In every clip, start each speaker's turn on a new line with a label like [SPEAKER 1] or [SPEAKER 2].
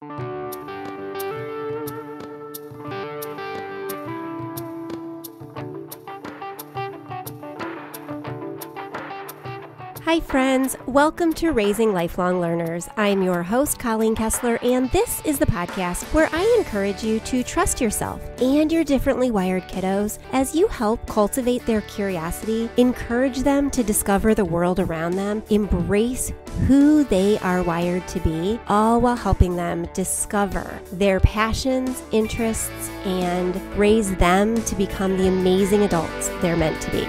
[SPEAKER 1] Hi friends, welcome to Raising Lifelong Learners. I'm your host, Colleen Kessler, and this is the podcast where I encourage you to trust yourself and your differently wired kiddos as you help cultivate their curiosity, encourage them to discover the world around them, embrace who they are wired to be, all while helping them discover their passions, interests, and raise them to become the amazing adults they're meant to be.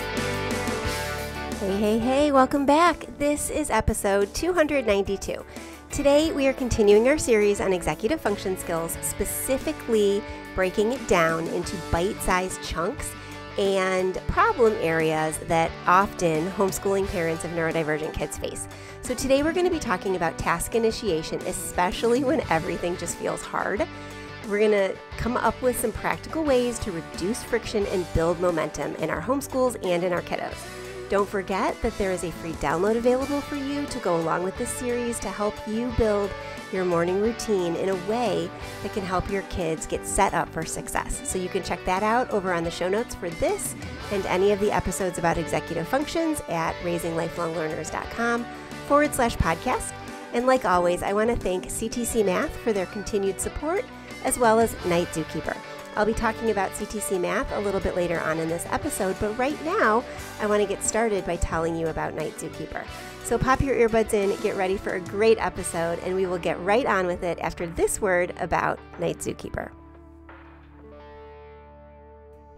[SPEAKER 1] Hey, welcome back. This is episode 292. Today we are continuing our series on executive function skills, specifically breaking it down into bite-sized chunks and problem areas that often homeschooling parents of neurodivergent kids face. So today we're going to be talking about task initiation, especially when everything just feels hard. We're going to come up with some practical ways to reduce friction and build momentum in our homeschools and in our kiddos. Don't forget that there is a free download available for you to go along with this series to help you build your morning routine in a way that can help your kids get set up for success. So you can check that out over on the show notes for this and any of the episodes about executive functions at raisinglifelonglearners.com/podcast. And like always, I want to thank CTC Math for their continued support, as well as Night Zookeeper. I'll be talking about CTC Math a little bit later on in this episode, but right now I want to get started by telling you about Night Zookeeper. So pop your earbuds in, get ready for a great episode, and we will get right on with it after this word about Night Zookeeper.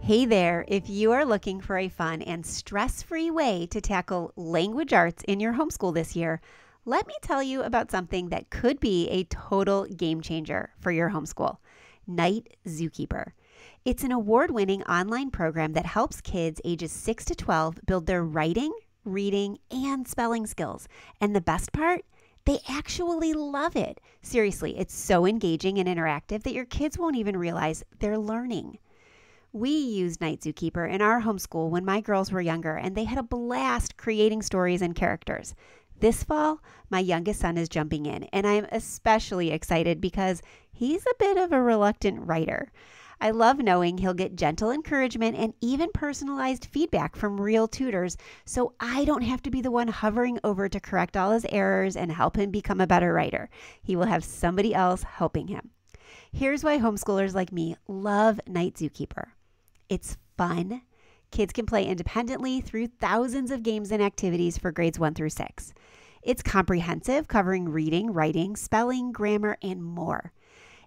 [SPEAKER 1] Hey there, if you are looking for a fun and stress-free way to tackle language arts in your homeschool this year, let me tell you about something that could be a total game changer for your homeschool. Night Zookeeper. It's an award-winning online program that helps kids ages 6 to 12 build their writing, reading, and spelling skills. And the best part? They actually love it. Seriously, it's so engaging and interactive that your kids won't even realize they're learning. We used Night Zookeeper in our homeschool when my girls were younger, and they had a blast creating stories and characters. This fall, my youngest son is jumping in, and I'm especially excited because he's a bit of a reluctant writer. I love knowing he'll get gentle encouragement and even personalized feedback from real tutors, so I don't have to be the one hovering over to correct all his errors and help him become a better writer. He will have somebody else helping him. Here's why homeschoolers like me love Night Zookeeper. It's fun. Kids can play independently through thousands of games and activities for grades 1 through 6. It's comprehensive, covering reading, writing, spelling, grammar, and more.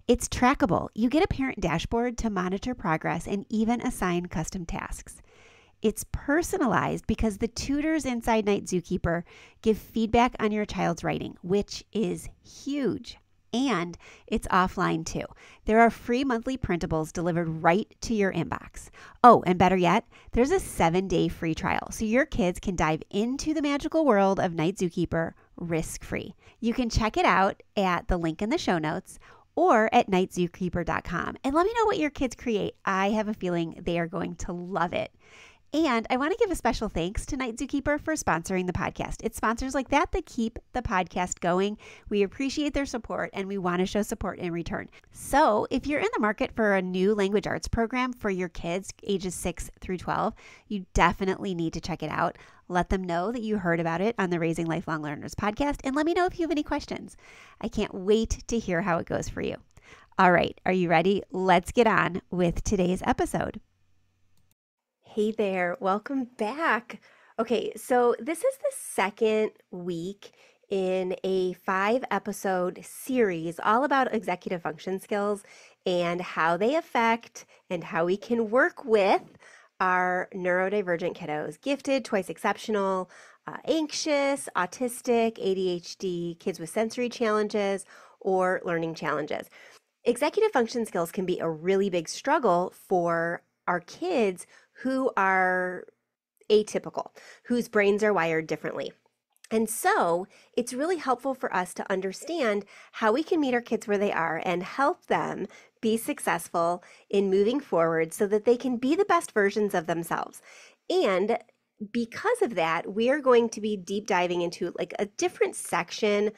[SPEAKER 1] It's trackable. You get a parent dashboard to monitor progress and even assign custom tasks. It's personalized because the tutors inside Night Zookeeper give feedback on your child's writing, which is huge. And it's offline too. There are free monthly printables delivered right to your inbox. Oh, and better yet, there's a 7-day free trial, so your kids can dive into the magical world of Night Zookeeper risk-free. You can check it out at the link in the show notes or at nightzookeeper.com. And let me know what your kids create. I have a feeling they are going to love it. And I want to give a special thanks to Night Zookeeper for sponsoring the podcast. It's sponsors like that keep the podcast going. We appreciate their support and we want to show support in return. So if you're in the market for a new language arts program for your kids ages 6 through 12, you definitely need to check it out. Let them know that you heard about it on the Raising Lifelong Learners podcast, and let me know if you have any questions. I can't wait to hear how it goes for you. All right, are you ready? Let's get on with today's episode. Hey there, welcome back. Okay, so this is the second week in a 5-episode series all about executive function skills and how they affect and how we can work with our neurodivergent kiddos, gifted, twice exceptional, anxious, autistic, ADHD, kids with sensory challenges, or learning challenges. Executive function skills can be a really big struggle for our kids who are atypical, whose brains are wired differently. And so it's really helpful for us to understand how we can meet our kids where they are and help them be successful in moving forward so that they can be the best versions of themselves. And because of that, we are going to be deep diving into like a different section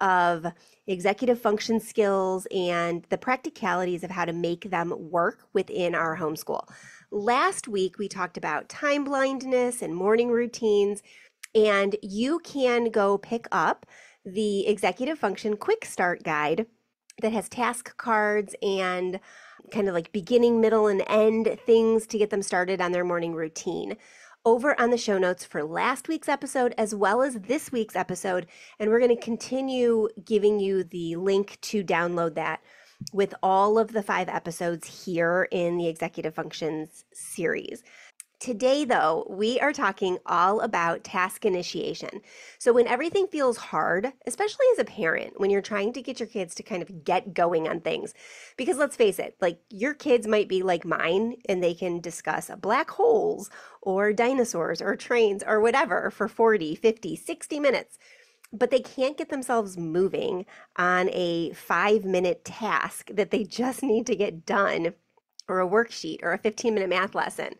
[SPEAKER 1] of executive function skills and the practicalities of how to make them work within our homeschool. Last week, we talked about time blindness and morning routines, and you can go pick up the Executive Function Quick Start Guide that has task cards and kind of like beginning, middle, and end things to get them started on their morning routine over on the show notes for last week's episode as well as this week's episode. And we're going to continue giving you the link to download that with all of the 5 episodes here in the Executive Functions series. Today, though, we are talking all about task initiation. So when everything feels hard, especially as a parent, when you're trying to get your kids to kind of get going on things, because let's face it, like your kids might be like mine and they can discuss black holes or dinosaurs or trains or whatever for 40, 50, 60 minutes, but they can't get themselves moving on a 5-minute task that they just need to get done, or a worksheet or a 15-minute math lesson.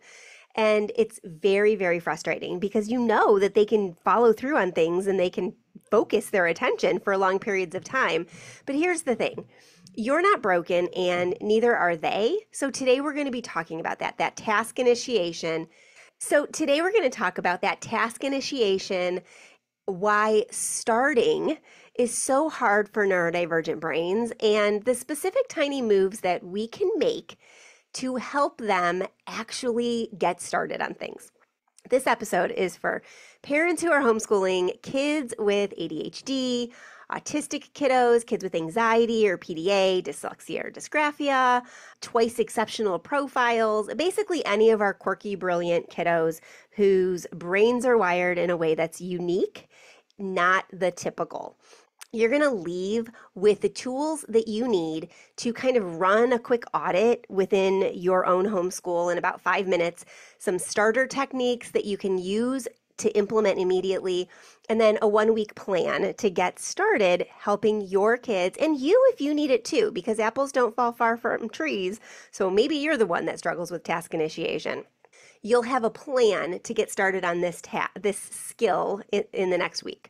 [SPEAKER 1] And it's very, very frustrating because you know that they can follow through on things and they can focus their attention for long periods of time. But here's the thing. You're not broken and neither are they. So today we're going to be talking about that task initiation. So today we're going to talk about that task initiation, why starting is so hard for neurodivergent brains, and the specific tiny moves that we can make to help them actually get started on things. This episode is for parents who are homeschooling kids with ADHD, autistic kiddos, kids with anxiety or PDA, dyslexia or dysgraphia, twice exceptional profiles, basically any of our quirky, brilliant kiddos whose brains are wired in a way that's unique, not the typical. You're going to leave with the tools that you need to kind of run a quick audit within your own homeschool in about 5 minutes, some starter techniques that you can use to implement immediately, and then a 1-week plan to get started helping your kids and you if you need it too, because apples don't fall far from trees. So maybe you're the one that struggles with task initiation. You'll have a plan to get started on this skill in the next week.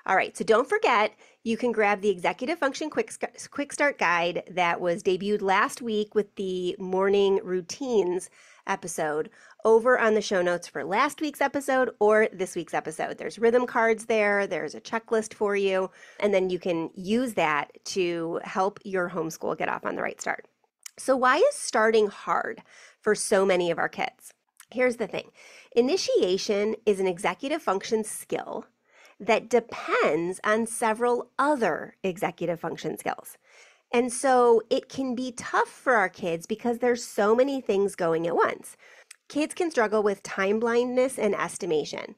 [SPEAKER 1] All right, so don't forget, you can grab the Executive Function Quick Start Guide that was debuted last week with the morning routines episode over on the show notes for last week's episode or this week's episode. There's rhythm cards there, there's a checklist for you, and then you can use that to help your homeschool get off on the right start. So why is starting hard for so many of our kids? Here's the thing. Initiation is an executive function skill that depends on several other executive function skills. And so it can be tough for our kids because there's so many things going at once. Kids can struggle with time blindness and estimation.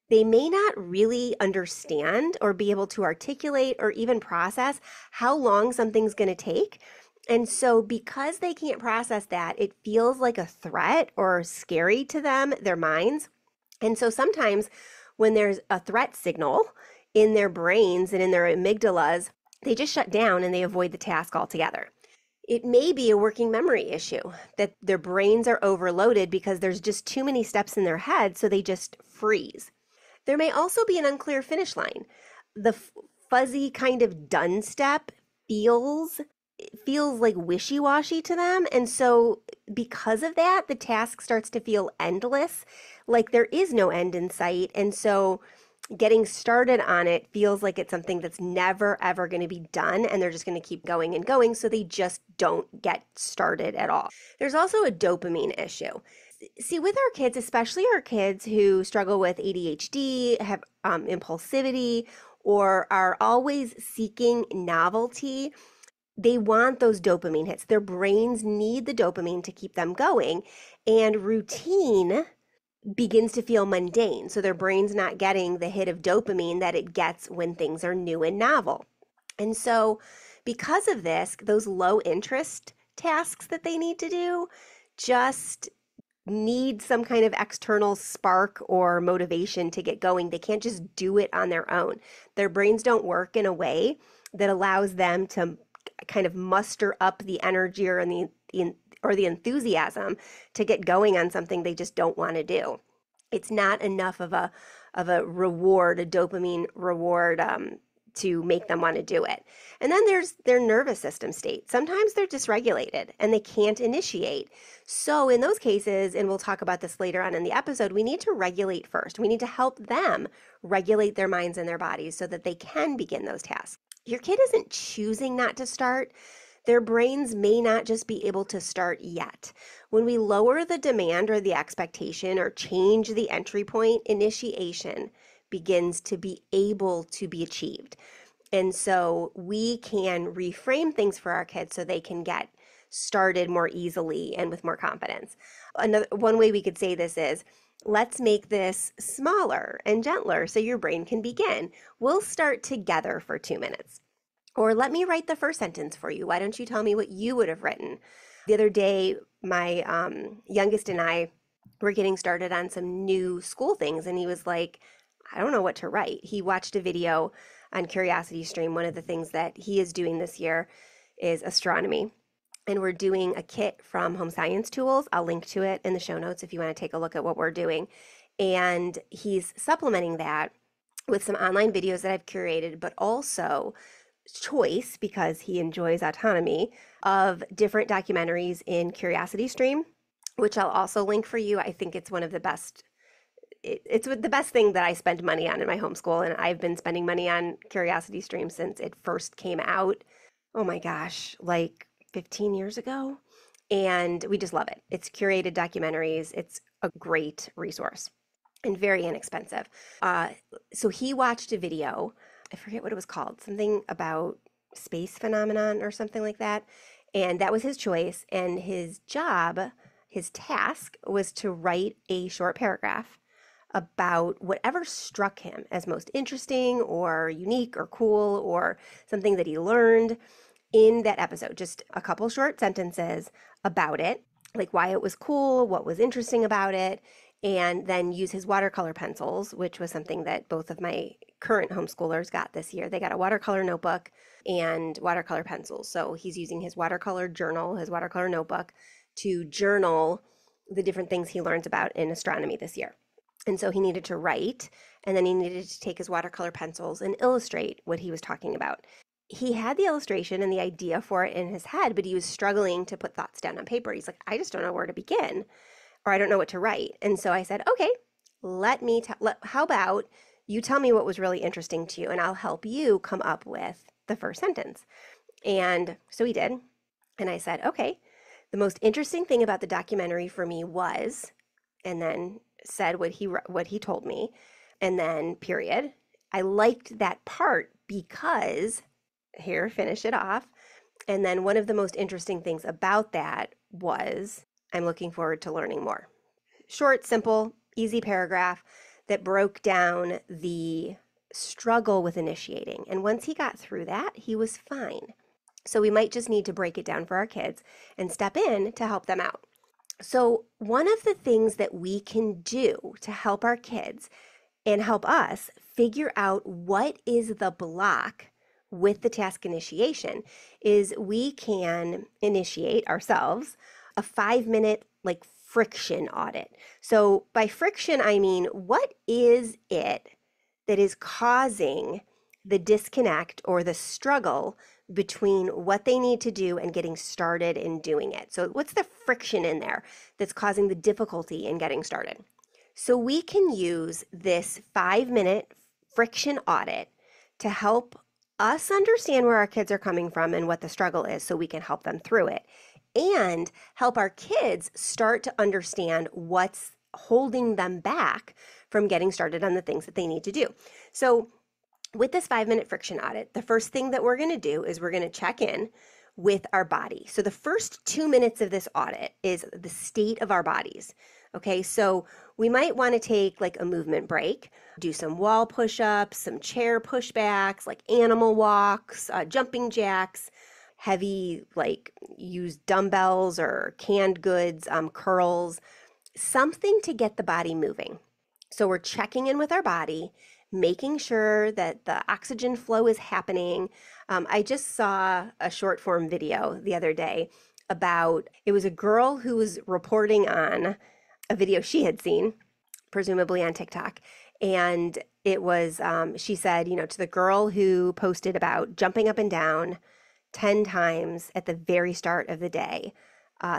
[SPEAKER 1] They may not really understand or be able to articulate or even process how long something's going to take. And so because they can't process that, it feels like a threat or scary to them, their minds. And so sometimes when there's a threat signal in their brains and in their amygdalas, they just shut down and they avoid the task altogether. It may be a working memory issue, that their brains are overloaded because there's just too many steps in their head, so they just freeze. There may also be an unclear finish line. The fuzzy kind of done step feels like wishy-washy to them, and so because of that, the task starts to feel endless, like there is no end in sight, and so getting started on it feels like it's something that's never ever going to be done, and they're just going to keep going and going, so they just don't get started at all. There's also a dopamine issue. See, with our kids, especially our kids who struggle with ADHD, have impulsivity, or are always seeking novelty, they want those dopamine hits. Their brains need the dopamine to keep them going, and routine begins to feel mundane. So their brain's not getting the hit of dopamine that it gets when things are new and novel. And so because of this, those low interest tasks that they need to do just need some kind of external spark or motivation to get going. They can't just do it on their own. Their brains don't work in a way that allows them to kind of muster up the energy or the enthusiasm to get going on something they just don't want to do. It's not enough of a reward, a dopamine reward
[SPEAKER 2] to make them want to do it. And then there's their nervous system state. Sometimes they're dysregulated and they can't initiate. So in those cases, and we'll talk about this later on in the episode, we need to regulate first. We need to help them regulate their minds and their bodies so that they can begin those tasks. Your kid isn't choosing not to start. Their brains may not just be able to start yet. When we lower the demand or the expectation or change the entry point, initiation begins to be able to be achieved. And so we can reframe things for our kids so they can get started more easily and with more confidence. One way we could say this is, let's make this smaller and gentler so your brain can begin. We'll start together for 2 minutes. Or let me write the first sentence for you. Why don't you tell me what you would have written? The other day, my youngest and I were getting started on some new school things, and he was like, I don't know what to write. He watched a video on CuriosityStream. One of the things that he is doing this year is astronomy. And we're doing a kit from Home Science Tools. I'll link to it in the show notes if you want to take a look at what we're doing. And he's supplementing that with some online videos that I've curated, but also choice, because he enjoys autonomy, of different documentaries in CuriosityStream, which I'll also link for you. I think it's one of the best. It's the best thing that I spend money on in my homeschool, and I've been spending money on CuriosityStream since it first came out. Oh my gosh, like 15 years ago. And we just love it. It's curated documentaries. It's a great resource and very inexpensive. So he watched a video. I forget what it was called, something about space phenomenon or something like that. And that was his choice. And his job, his task was to write a short paragraph about whatever struck him as most interesting or unique or cool or something that he learned in that episode. Just a couple short sentences about it, like why it was cool, what was interesting about it, and then use his watercolor pencils, which was something that both of my current homeschoolers got this year. They got a watercolor notebook and watercolor pencils. So he's using his watercolor journal, his watercolor notebook, to journal the different things he learns about in astronomy this year. And so he needed to write, and then he needed to take his watercolor pencils and illustrate what he was talking about. He had the illustration and the idea for it in his head, but he was struggling to put thoughts down on paper. He's like, I just don't know where to begin, or I don't know what to write. And so I said, okay, how about you tell me what was really interesting to you, and I'll help you come up with the first sentence. And so he did. And I said, okay, the most interesting thing about the documentary for me was, and then said what he told me, and then period. I liked that part because, here, finish it off. And then one of the most interesting things about that was, I'm looking forward to learning more. Short, simple, easy paragraph that broke down the struggle with initiating. And once he got through that, he was fine. So we might just need to break it down for our kids and step in to help them out. So one of the things that we can do to help our kids and help us figure out what is the block with the task initiation is we can initiate ourselves a 5-minute friction audit. So by friction, I mean, what is it that is causing the disconnect or the struggle between what they need to do and getting started in doing it? So what's the friction in there that's causing the difficulty in getting started? So we can use this 5-minute friction audit to help us understand where our kids are coming from and what the struggle is so we can help them through it, and help our kids start to understand what's holding them back from getting started on the things that they need to do. So with this 5-minute friction audit, the first thing that we're going to do is we're going to check in with our body. So the first 2 minutes of this audit is the state of our bodies. Okay, so we might want to take a movement break, do some wall push-ups, some chair pushbacks, like animal walks, jumping jacks, heavy, use dumbbells or canned goods, curls, something to get the body moving. So we're checking in with our body, making sure that the oxygen flow is happening. I just saw a short form video the other day it was a girl who was reporting on a video she had seen, presumably on TikTok, And it was, she said, to the girl who posted about jumping up and down 10 times at the very start of the day,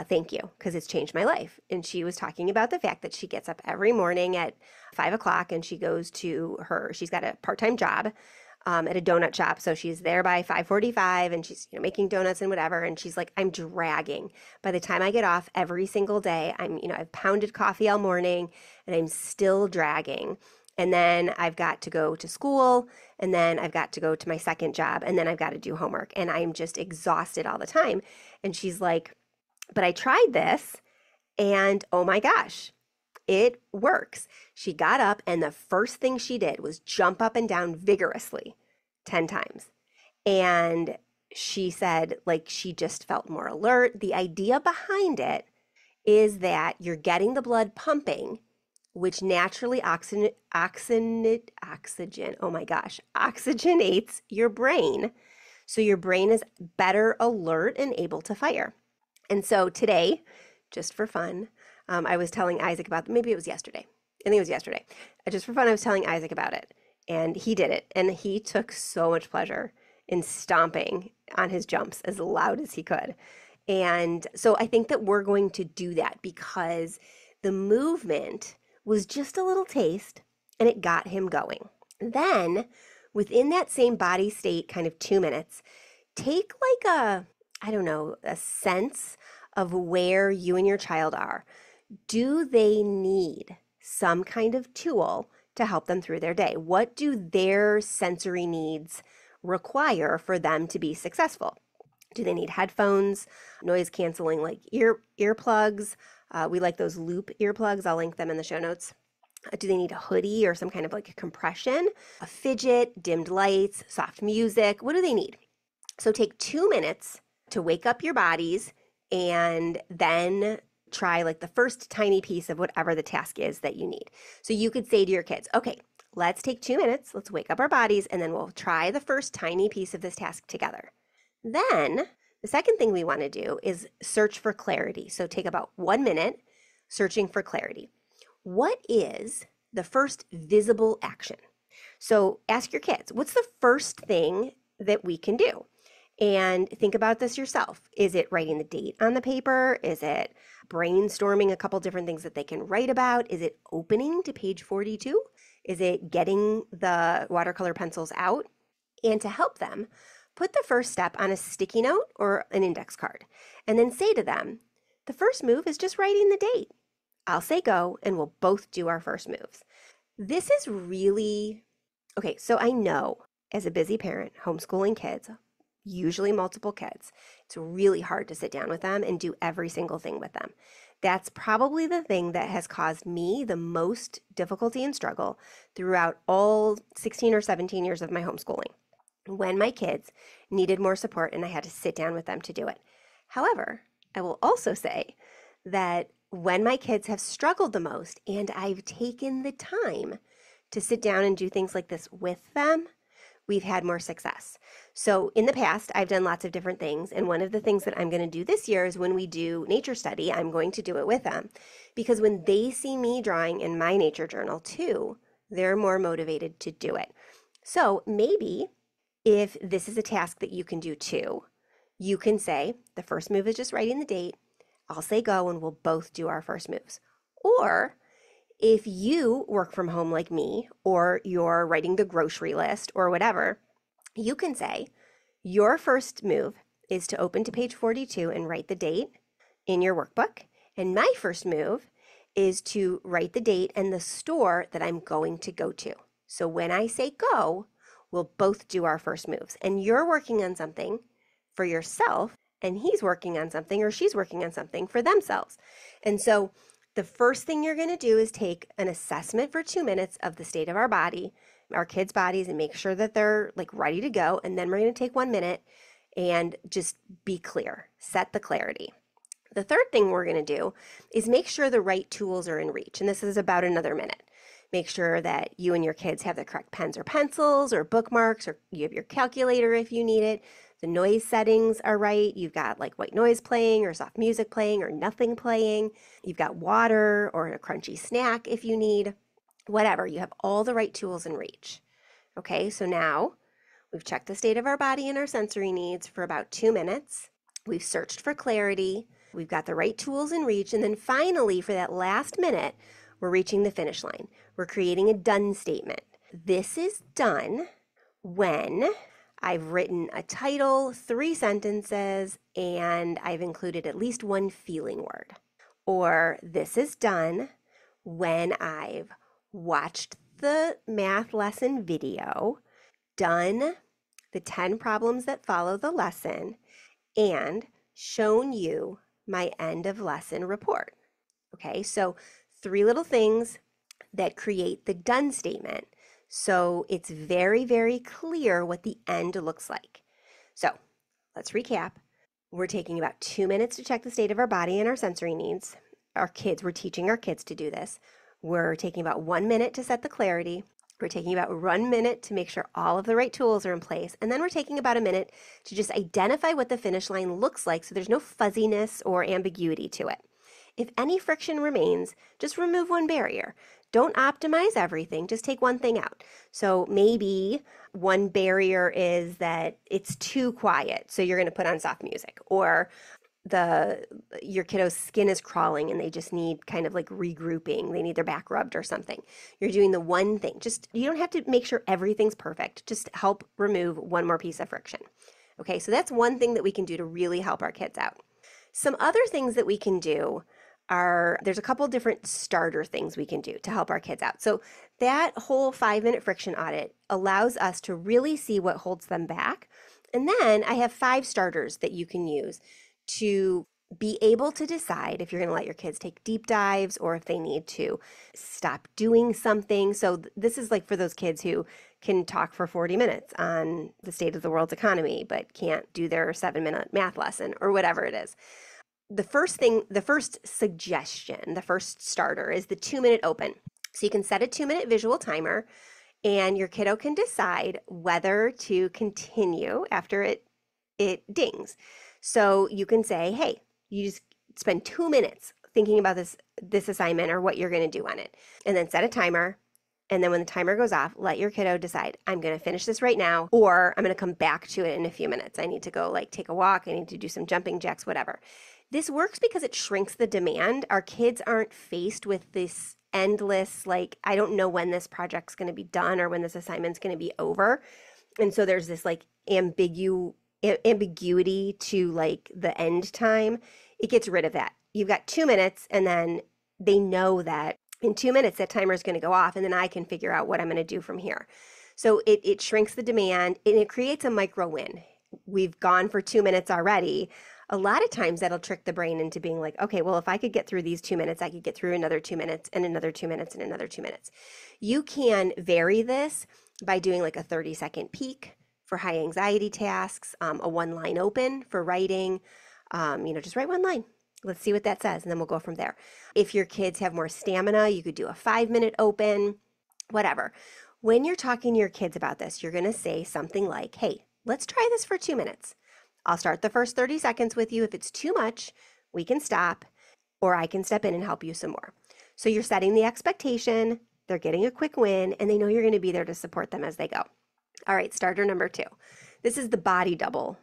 [SPEAKER 2] thank you, because it's changed my life. And she was talking about the fact that she gets up every morning at 5 o'clock and she goes to she's got a part-time job at a donut shop. So she's there by 5:45 and she's making donuts and whatever. And she's like, I'm dragging. By the time I get off every single day, I've pounded coffee all morning and I'm still dragging. And then I've got to go to school, and then I've got to go to my second job, and then I've got to do homework, and I'm just exhausted all the time. And she's like, but I tried this, and oh my gosh, it works. She got up, and the first thing she did was jump up and down vigorously 10 times. And she said, like, she just felt more alert. The idea behind it is that you're getting the blood pumping, which naturally oxygenates your brain. So your brain is better alert and able to fire. And so today, just for fun, I was telling Isaac about, maybe it was yesterday. I think it was yesterday. Just for fun, I was telling Isaac about it. And he did it. And he took so much pleasure in stomping on his jumps as loud as he could. And so I think that we're going to do that because the movement was just a little taste and it got him going. Then within that same body state, kind of 2 minutes, take like a sense of where you and your child are. Do they need some kind of tool to help them through their day? What do their sensory needs require for them to be successful? Do they need headphones, noise canceling like earplugs? We like those loop earplugs. I'll link them in the show notes. Do they need a hoodie or some kind of like a compression, a fidget, dimmed lights, soft music? What do they need? So take 2 minutes to wake up your bodies and then try like the first tiny piece of whatever the task is that you need. So you could say to your kids, okay, let's take 2 minutes, let's wake up our bodies, and then we'll try the first tiny piece of this task together. Then the second thing we want to do is search for clarity. So take about 1 minute searching for clarity. What is the first visible action? So ask your kids, what's the first thing that we can do? And think about this yourself. Is it writing the date on the paper? Is it brainstorming a couple different things that they can write about? Is it opening to page 42? Is it getting the watercolor pencils out? And to help them, put the first step on a sticky note or an index card. And then say to them, the first move is just writing the date. I'll say go, and we'll both do our first moves. This is really, okay, so I know as a busy parent, homeschooling kids, usually multiple kids, it's really hard to sit down with them and do every single thing with them. That's probably the thing that has caused me the most difficulty and struggle throughout all 16 or 17 years of my homeschooling, when my kids needed more support and I had to sit down with them to do it. However, I will also say that when my kids have struggled the most and I've taken the time to sit down and do things like this with them, we've had more success. So in the past, I've done lots of different things. And one of the things that I'm going to do this year is when we do nature study, I'm going to do it with them. Because when they see me drawing in my nature journal too, they're more motivated to do it. So maybe if this is a task that you can do too, you can say, the first move is just writing the date. I'll say go and we'll both do our first moves. Or if you work from home like me, or you're writing the grocery list or whatever, you can say your first move is to open to page 42 and write the date in your workbook. And my first move is to write the date and the store that I'm going to go to. So when I say go, we'll both do our first moves. And you're working on something for yourself, and he's working on something or she's working on something for themselves. And so the first thing you're going to do is take an assessment for 2 minutes of the state of our body, our kids' bodies, and make sure that they're like ready to go. And then we're going to take 1 minute and just be clear, set the clarity. The third thing we're going to do is make sure the right tools are in reach. And this is about another minute. Make sure that you and your kids have the correct pens or pencils or bookmarks, or you have your calculator if you need it. The noise settings are right. You've got like white noise playing or soft music playing or nothing playing. You've got water or a crunchy snack if you need. whatever. You have all the right tools in reach. Okay, so now we've checked the state of our body and our sensory needs for about 2 minutes. We've searched for clarity. We've got the right tools in reach. And then finally, for that last minute, we're reaching the finish line. We're creating a done statement. This is done when I've written a title, 3 sentences, and I've included at least one feeling word. Or this is done when I've watched the math lesson video, done the 10 problems that follow the lesson, and shown you my end of lesson report. Okay, so 3 little things that create the done statement. So it's very, very clear what the end looks like. So let's recap. We're taking about 2 minutes to check the state of our body and our sensory needs. We're teaching our kids to do this. We're taking about 1 minute to set the clarity. We're taking about 1 minute to make sure all of the right tools are in place. And then we're taking about a minute to just identify what the finish line looks like so there's no fuzziness or ambiguity to it. If any friction remains, just remove one barrier. Don't optimize everything, just take one thing out. So maybe one barrier is that it's too quiet, so you're going to put on soft music. Or your kiddo's skin is crawling and they just need kind of like regrouping. They need their back rubbed or something. You're doing the one thing. You don't have to make sure everything's perfect. Just help remove one more piece of friction. Okay, so that's one thing that we can do to really help our kids out. Some other things that we can do there's a couple different starter things we can do to help our kids out. So that whole 5-minute friction audit allows us to really see what holds them back. And then I have 5 starters that you can use to be able to decide if you're going to let your kids take deep dives or if they need to stop doing something. So this is like for those kids who can talk for 40 minutes on the state of the world's economy, but can't do their 7-minute math lesson or whatever it is. The first suggestion, the first starter is the 2-minute open. So you can set a 2-minute visual timer and your kiddo can decide whether to continue after it dings. So you can say, hey, you just spend 2 minutes thinking about this assignment or what you're going to do on it, and then set a timer. And then when the timer goes off, let your kiddo decide, I'm going to finish this right now, or I'm going to come back to it in a few minutes. I need to go take a walk. I need to do some jumping jacks, whatever. This works because it shrinks the demand. Our kids aren't faced with this endless, I don't know when this project's going to be done or when this assignment's going to be over. And so there's this ambiguity to the end time. It gets rid of that. You've got 2 minutes, and then they know that in 2 minutes that timer is going to go off, and then I can figure out what I'm going to do from here. So it shrinks the demand and it creates a micro win. We've gone for 2 minutes already. A lot of times that'll trick the brain into being like, okay, well, if I could get through these 2 minutes, I could get through another 2 minutes and another 2 minutes and another 2 minutes. You can vary this by doing a 30-second peak for high anxiety tasks, a 1-line open for writing, just write 1 line. Let's see what that says, and then we'll go from there. If your kids have more stamina, you could do a 5-minute open, whatever. When you're talking to your kids about this, you're going to say something like, hey, let's try this for 2 minutes. I'll start the first 30 seconds with you. If it's too much, we can stop, or I can step in and help you some more. So you're setting the expectation, they're getting a quick win, and they know you're going to be there to support them as they go. All right, starter number 2. This is the body double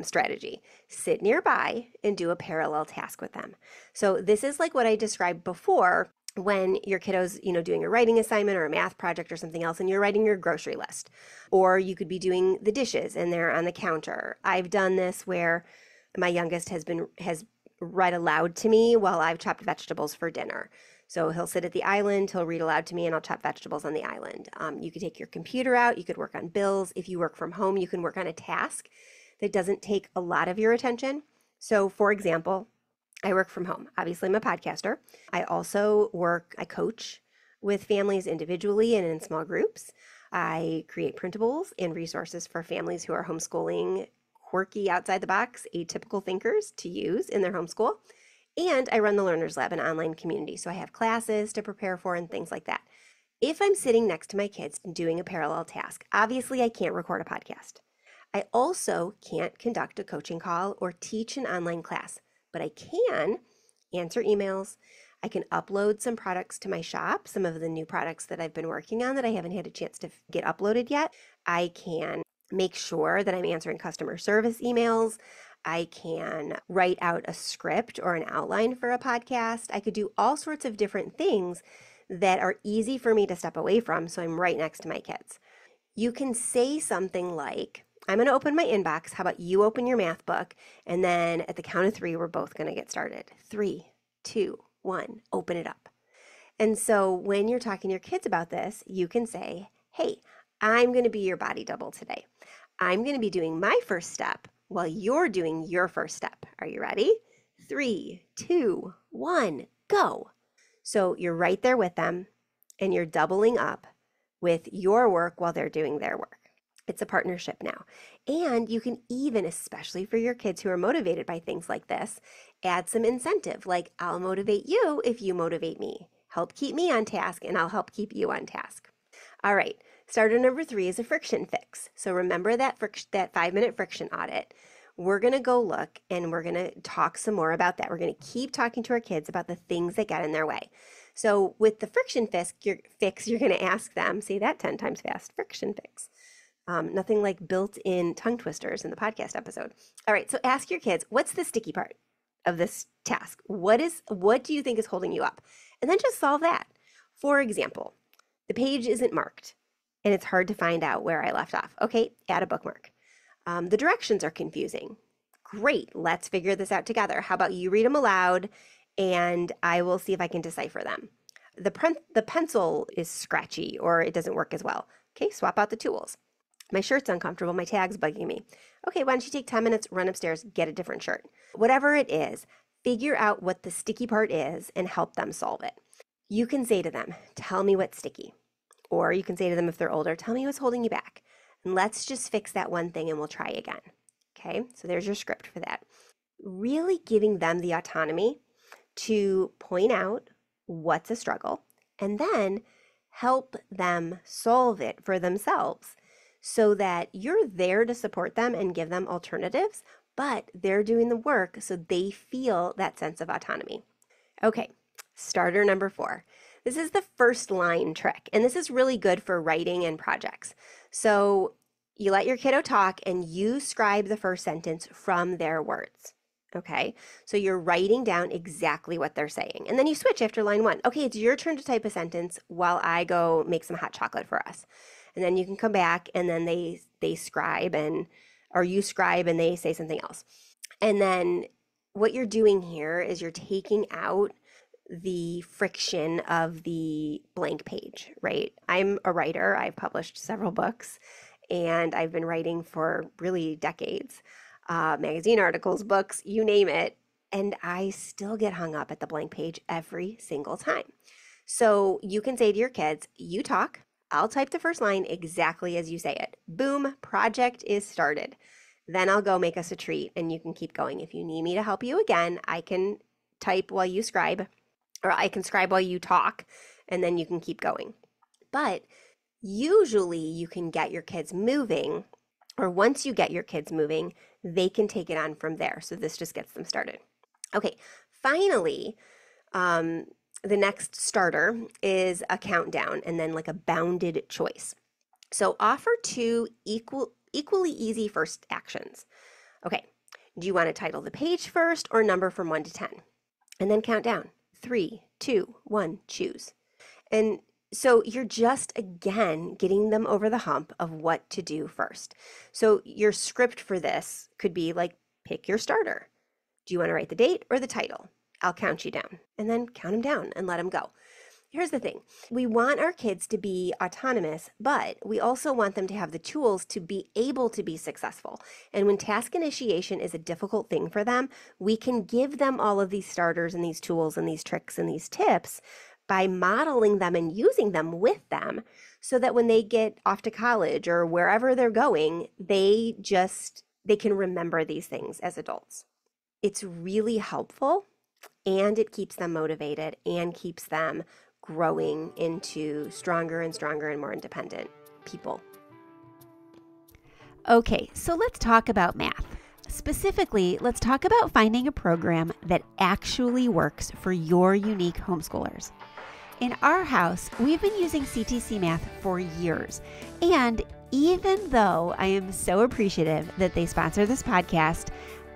[SPEAKER 2] strategy. Sit nearby and do a parallel task with them. So this is like what I described before when your kiddo's, doing a writing assignment or a math project or something else, and you're writing your grocery list. Or you could be doing the dishes and they're on the counter. I've done this where my youngest has read aloud to me while I've chopped vegetables for dinner. So he'll sit at the island, he'll read aloud to me, and I'll chop vegetables on the island. You could take your computer out, you could work on bills. If you work from home, you can work on a task that doesn't take a lot of your attention. So for example, I work from home. Obviously, I'm a podcaster. I also I coach with families individually and in small groups. I create printables and resources for families who are homeschooling, quirky, outside the box, atypical thinkers to use in their homeschool. And I run the Learners Lab, an online community. So I have classes to prepare for and things like that. If I'm sitting next to my kids and doing a parallel task, obviously I can't record a podcast. I also can't conduct a coaching call or teach an online class, but I can answer emails, I can upload some products to my shop, some of the new products that I've been working on that I haven't had a chance to get uploaded yet. I can make sure that I'm answering customer service emails. I can write out a script or an outline for a podcast. I could do all sorts of different things that are easy for me to step away from, so I'm right next to my kids. You can say something like, I'm going to open my inbox. How about you open your math book? And then at the count of 3, we're both going to get started. 3, 2, 1, open it up. And so when you're talking to your kids about this, you can say, hey, I'm going to be your body double today. I'm going to be doing my first step while you're doing your first step. Are you ready? 3, 2, 1, go. So you're right there with them and you're doubling up with your work while they're doing their work. It's a partnership now. And you can even, especially for your kids who are motivated by things like this, add some incentive, like I'll motivate you if you motivate me. Help keep me on task and I'll help keep you on task. All right, starter number 3 is a friction fix. So remember that 5-minute friction audit. We're going to go look and we're going to talk some more about that. We're going to keep talking to our kids about the things that get in their way. So with the friction fix, you're going to ask them, say that 10 times fast, friction fix. Nothing like built-in tongue twisters in the podcast episode. All right, so ask your kids, what's the sticky part of this task? What do you think is holding you up? And then just solve that. For example, the page isn't marked and it's hard to find out where I left off. Okay, add a bookmark. The directions are confusing. Great, let's figure this out together. How about you read them aloud and I will see if I can decipher them. The pencil is scratchy or it doesn't work as well. Okay, swap out the tools. My shirt's uncomfortable, my tag's bugging me. Okay, why don't you take 10 minutes, run upstairs, get a different shirt. Whatever it is, figure out what the sticky part is and help them solve it. You can say to them, tell me what's sticky. Or you can say to them if they're older, tell me what's holding you back. And let's just fix that one thing and we'll try again. Okay, so there's your script for that. Really giving them the autonomy to point out what's a struggle and then help them solve it for themselves so that you're there to support them and give them alternatives, but they're doing the work so they feel that sense of autonomy. Okay, starter number 4. This is the first line trick, and this is really good for writing and projects. So you let your kiddo talk and you scribe the first sentence from their words. Okay, so you're writing down exactly what they're saying. And then you switch after line 1. Okay, it's your turn to type a sentence while I go make some hot chocolate for us. And then you can come back and then they scribe or you scribe and they say something else. And then what you're doing here is you're taking out the friction of the blank page, right? I'm a writer. I've published several books and I've been writing for really decades. Magazine articles, books, you name it. And I still get hung up at the blank page every single time. So you can say to your kids, you talk, I'll type the first line exactly as you say it. Boom, project is started. Then I'll go make us a treat and you can keep going. If you need me to help you again, I can type while you scribe, or I can scribe while you talk, and then you can keep going. But usually you can get your kids moving, or once you get your kids moving, they can take it on from there. So this just gets them started. Okay, finally, the next starter is a countdown and then like a bounded choice. So offer 2 equally easy first actions. Okay, do you want to title the page first or number from 1 to 10? And then count down. 3, 2, 1, choose. And so you're just, again, getting them over the hump of what to do first. So your script for this could be like, pick your starter. Do you want to write the date or the title? I'll count you down. And then count them down and let them go. Here's the thing. We want our kids to be autonomous, but we also want them to have the tools to be able to be successful. And when task initiation is a difficult thing for them, we can give them all of these starters and these tools and these tricks and these tips by modeling them and using them with them so that when they get off to college or wherever they're going, they can remember these things as adults. It's really helpful and it keeps them motivated and keeps them growing into stronger and stronger and more independent people.
[SPEAKER 1] Okay, so let's talk about math. Specifically, let's talk about finding a program that actually works for your unique homeschoolers. In our house, we've been using CTC Math for years, and even though I am so appreciative that they sponsor this podcast,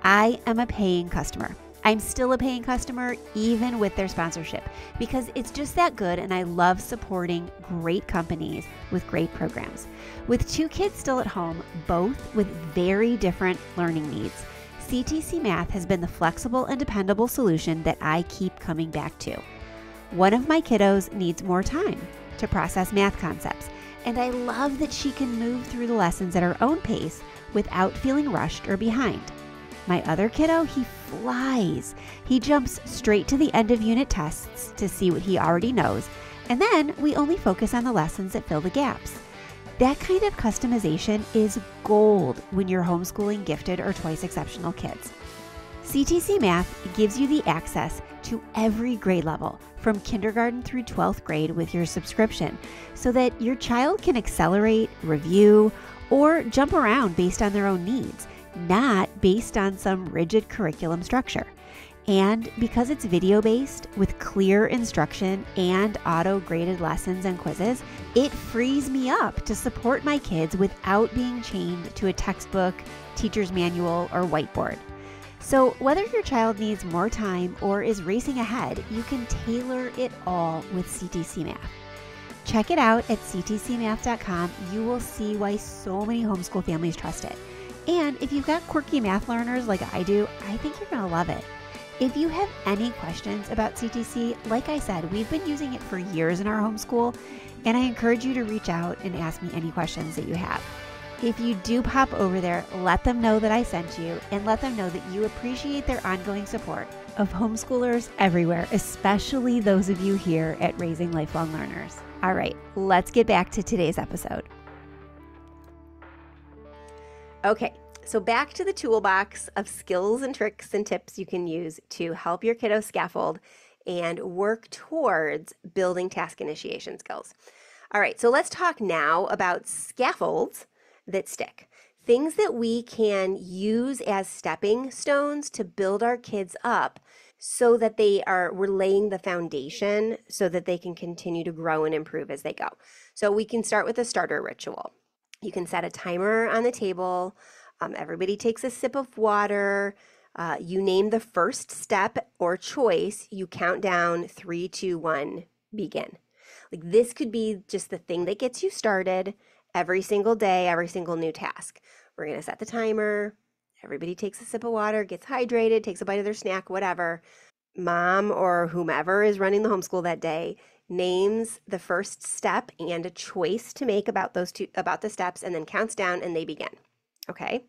[SPEAKER 1] I am a paying customer. I'm still a paying customer even with their sponsorship because it's just that good, and I love supporting great companies with great programs. With 2 kids still at home, both with very different learning needs, CTC Math has been the flexible and dependable solution that I keep coming back to. One of my kiddos needs more time to process math concepts, and I love that she can move through the lessons at her own pace without feeling rushed or behind. My other kiddo, he flies. He jumps straight to the end of unit tests to see what he already knows, and then we only focus on the lessons that fill the gaps. That kind of customization is gold when you're homeschooling gifted or twice exceptional kids. CTC Math gives you the access to every grade level from kindergarten through 12th grade with your subscription so that your child can accelerate, review, or jump around based on their own needs, not based on some rigid curriculum structure. And because it's video-based with clear instruction and auto-graded lessons and quizzes, it frees me up to support my kids without being chained to a textbook, teacher's manual, or whiteboard. So whether your child needs more time or is racing ahead, you can tailor it all with CTC Math. Check it out at ctcmath.com. You will see why so many homeschool families trust it. And if you've got quirky math learners like I do, I think you're going to love it. If you have any questions about CTC, like I said, we've been using it for years in our homeschool, and I encourage you to reach out and ask me any questions that you have. If you do pop over there, let them know that I sent you and let them know that you appreciate their ongoing support of homeschoolers everywhere, especially those of you here at Raising Lifelong Learners. All right, let's get back to today's episode.
[SPEAKER 2] Okay, so back to the toolbox of skills and tricks and tips you can use to help your kiddo scaffold and work towards building task initiation skills. All right, so let's talk now about scaffolds that stick. Things that we can use as stepping stones to build our kids up so that we're laying the foundation so that they can continue to grow and improve as they go. So we can start with a starter ritual. You can set a timer on the table. Everybody takes a sip of water. You name the first step or choice. You count down 3, 2, 1, begin. Like this could be just the thing that gets you started every single day, every single new task. We're going to set the timer. Everybody takes a sip of water, gets hydrated, takes a bite of their snack, whatever. Mom or whomever is running the homeschool that day names the first step and a choice to make about the steps, and then counts down and they begin. Okay.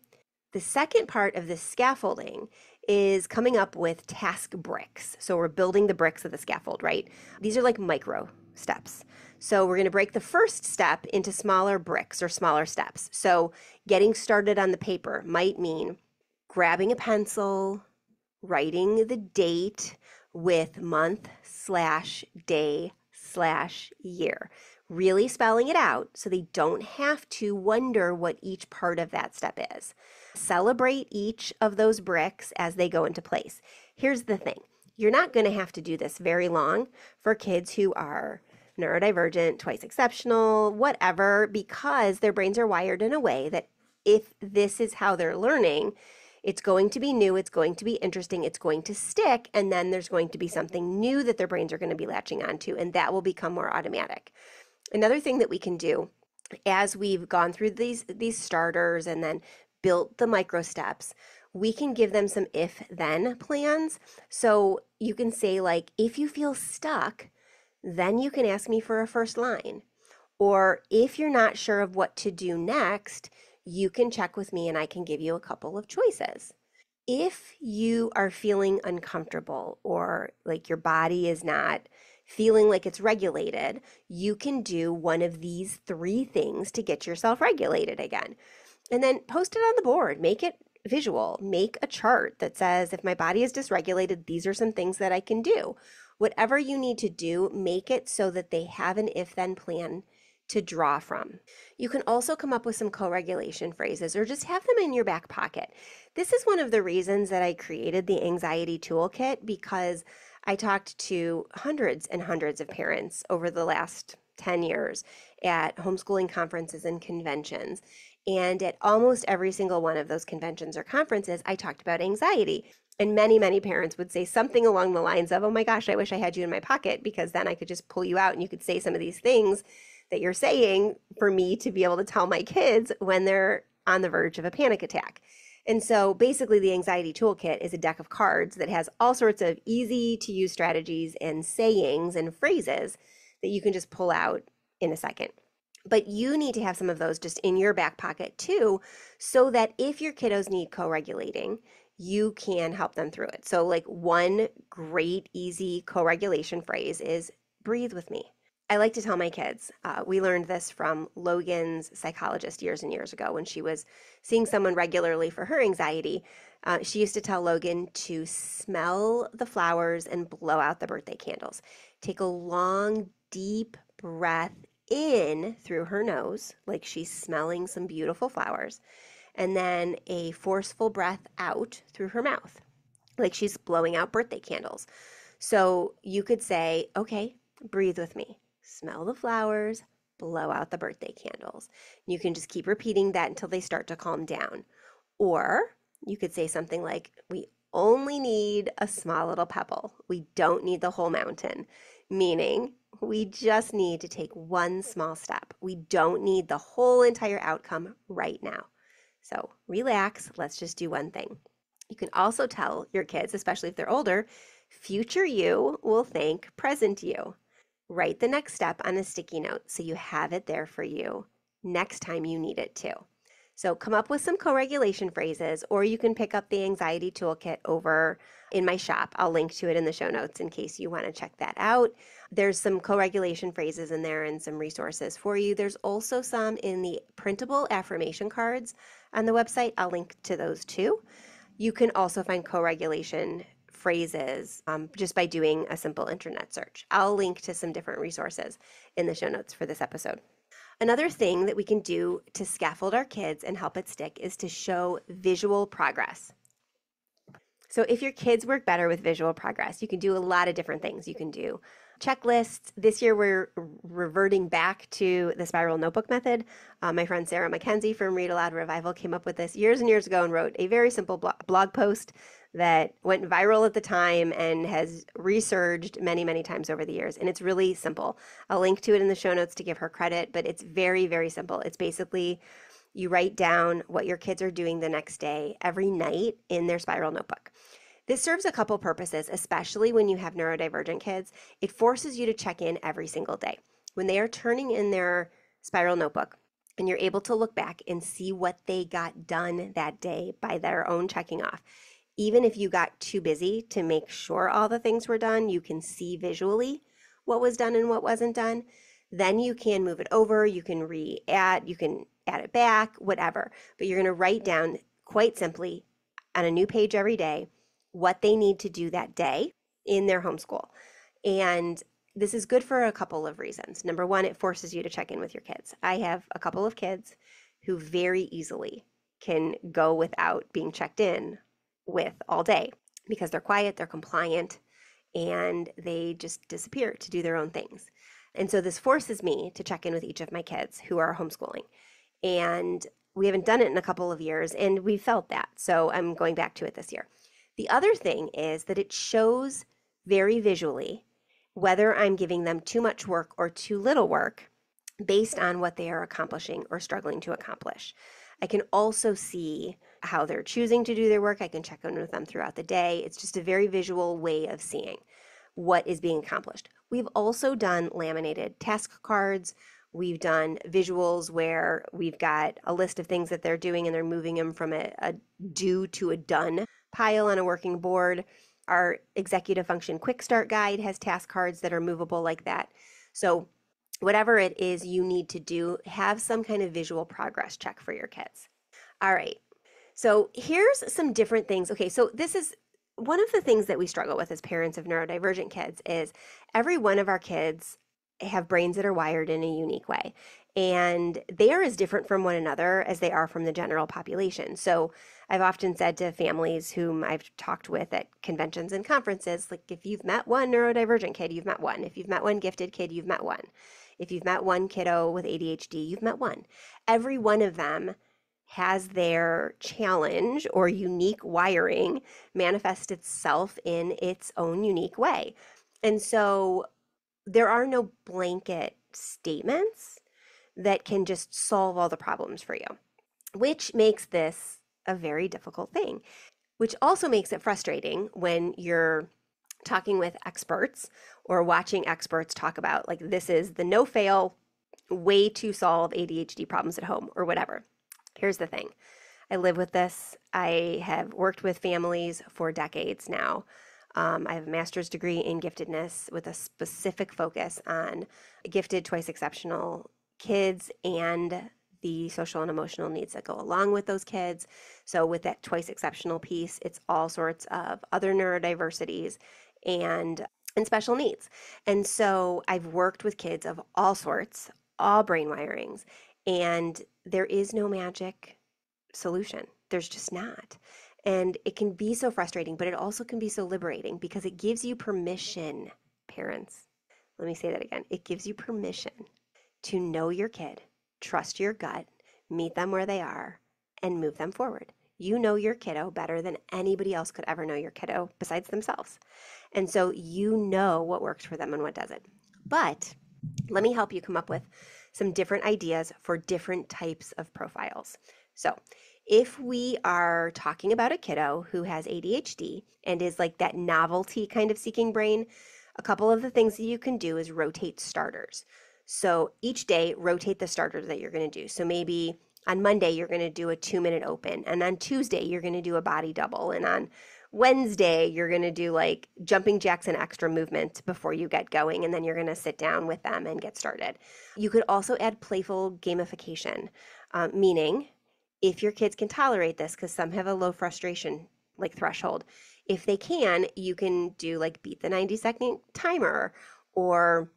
[SPEAKER 2] The second part of this scaffolding is coming up with task bricks. So we're building the bricks of the scaffold, right? These are like micro steps. So we're going to break the first step into smaller bricks or smaller steps. So getting started on the paper might mean grabbing a pencil, writing the date with month/day/year, really spelling it out so they don't have to wonder what each part of that step is. Celebrate each of those bricks as they go into place. Here's the thing. You're not going to have to do this very long for kids who are neurodivergent, twice exceptional, whatever, because their brains are wired in a way that if this is how they're learning, it's going to be new, it's going to be interesting, it's going to stick, and then there's going to be something new that their brains are going to be latching onto, and that will become more automatic. Another thing that we can do as we've gone through these starters and then built the micro steps, we can give them some if-then plans. So you can say, like, if you feel stuck, then you can ask me for a first line. Or if you're not sure of what to do next, you can check with me and I can give you a couple of choices. If you are feeling uncomfortable or like your body is not feeling like it's regulated, you can do one of these 3 things to get yourself regulated again. And then post it on the board, make it visual, make a chart that says, if my body is dysregulated, these are some things that I can do. Whatever you need to do, make it so that they have an if-then plan to draw from. You can also come up with some co-regulation phrases or just have them in your back pocket. This is one of the reasons that I created the anxiety toolkit, because I talked to hundreds and hundreds of parents over the last 10 years at homeschooling conferences and conventions. And at almost every single one of those conventions or conferences, I talked about anxiety. And many, many parents would say something along the lines of, oh my gosh, I wish I had you in my pocket, because then I could just pull you out and you could say some of these things that you're saying for me to be able to tell my kids when they're on the verge of a panic attack. And so basically the anxiety toolkit is a deck of cards that has all sorts of easy to use strategies and sayings and phrases that you can just pull out in a second. But you need to have some of those just in your back pocket too, so that if your kiddos need co-regulating, you can help them through it. So like one great easy co-regulation phrase is breathe with me. I like to tell my kids, we learned this from Logan's psychologist years and years ago when she was seeing someone regularly for her anxiety. She used to tell Logan to smell the flowers and blow out the birthday candles. Take a long, deep breath in through her nose, like she's smelling some beautiful flowers, and then a forceful breath out through her mouth, like she's blowing out birthday candles. So you could say, okay, breathe with me. Smell the flowers, blow out the birthday candles. You can just keep repeating that until they start to calm down. Or you could say something like, we only need a small little pebble. We don't need the whole mountain, meaning we just need to take one small step. We don't need the whole entire outcome right now. So relax, let's just do one thing. You can also tell your kids, especially if they're older, future you will thank present you. Write the next step on a sticky note so you have it there for you next time you need it too. So come up with some co-regulation phrases, or you can pick up the anxiety toolkit over in my shop. I'll link to it in the show notes in case you want to check that out. There's some co-regulation phrases in there and some resources for you. There's also some in the printable affirmation cards on the website. I'll link to those too. You can also find co-regulation phrases just by doing a simple internet search. I'll link to some different resources in the show notes for this episode. Another thing that we can do to scaffold our kids and help it stick is to show visual progress. So if your kids work better with visual progress, you can do a lot of different things. You can do checklists. This year we're reverting back to the spiral notebook method. My friend Sarah Mackenzie from Read Aloud Revival came up with this years and years ago and wrote a very simple blog post that went viral at the time and has resurged many, many times over the years. And it's really simple. I'll link to it in the show notes to give her credit, but it's very, very simple. It's basically you write down what your kids are doing the next day every night in their spiral notebook. This serves a couple purposes, especially when you have neurodivergent kids. It forces you to check in every single day. When they are turning in their spiral notebook and you're able to look back and see what they got done that day by their own checking off. Even if you got too busy to make sure all the things were done, you can see visually what was done and what wasn't done. Then you can move it over, you can you can add it back, whatever. But you're going to write down quite simply on a new page every day what they need to do that day in their homeschool. And this is good for a couple of reasons. Number one, it forces you to check in with your kids. I have a couple of kids who very easily can go without being checked in with all day because they're quiet, they're compliant, and they just disappear to do their own things. And so this forces me to check in with each of my kids who are homeschooling. And we haven't done it in a couple of years, and we felt that. So I'm going back to it this year. The other thing is that it shows very visually whether I'm giving them too much work or too little work based on what they are accomplishing or struggling to accomplish. I can also see how they're choosing to do their work. I can check in with them throughout the day. It's just a very visual way of seeing what is being accomplished. We've also done laminated task cards. We've done visuals where we've got a list of things that they're doing and they're moving them from a due to a done pile on a working board. Our executive function quick start guide has task cards that are movable like that. So whatever it is you need to do, have some kind of visual progress check for your kids. All right. So here's some different things. Okay, so this is one of the things that we struggle with as parents of neurodivergent kids is every one of our kids have brains that are wired in a unique way. And they are as different from one another as they are from the general population. So I've often said to families whom I've talked with at conventions and conferences, like if you've met one neurodivergent kid, you've met one. If you've met one gifted kid, you've met one. If you've met one kiddo with ADHD, you've met one. Every one of them has their challenge or unique wiring manifest itself in its own unique way. And so there are no blanket statements that can just solve all the problems for you, which makes this a very difficult thing, which also makes it frustrating when you're talking with experts or watching experts talk about, like, this is the no fail way to solve ADHD problems at home or whatever. Here's the thing. I live with this. I have worked with families for decades now. I have a master's degree in giftedness with a specific focus on gifted, twice exceptional kids and the social and emotional needs that go along with those kids. So with that twice exceptional piece, it's all sorts of other neurodiversities and special needs. And so I've worked with kids of all sorts, all brain wirings, and there is no magic solution. There's just not. And it can be so frustrating, but it also can be so liberating because it gives you permission, parents. Let me say that again. It gives you permission to know your kid, trust your gut, meet them where they are, and move them forward. You know your kiddo better than anybody else could ever know your kiddo besides themselves. And so you know what works for them and what doesn't. But let me help you come up with some different ideas for different types of profiles. So if we are talking about a kiddo who has ADHD and is like that novelty kind of seeking brain, a couple of the things that you can do is rotate starters. So each day, rotate the starters that you're going to do. So maybe on Monday, you're going to do a 2-minute open. And on Tuesday, you're going to do a body double. And on Wednesday, you're going to do like jumping jacks and extra movement before you get going. And then you're going to sit down with them and get started. You could also add playful gamification, meaning if your kids can tolerate this, because some have a low frustration like threshold, if they can, you can do like beat the 90-second timer, or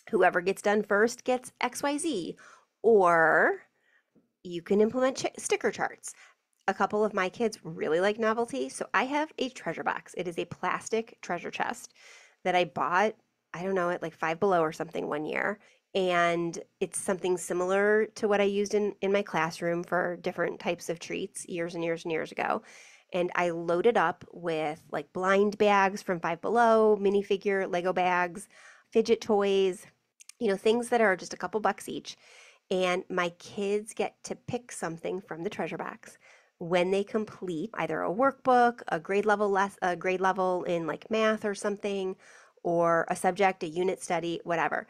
[SPEAKER 2] whoever gets done first gets XYZ, or you can implement sticker charts. A couple of my kids really like novelty, so I have a treasure box. It is a plastic treasure chest that I bought, I don't know, at like Five Below or something one year. And it's something similar to what I used in my classroom for different types of treats years and years and years ago. And I loaded up with like blind bags from Five Below, minifigure Lego bags, fidget toys, things that are just a couple bucks each. And my kids get to pick something from the treasure box when they complete either a workbook, a grade level in like math or something, or a subject, a unit study, whatever.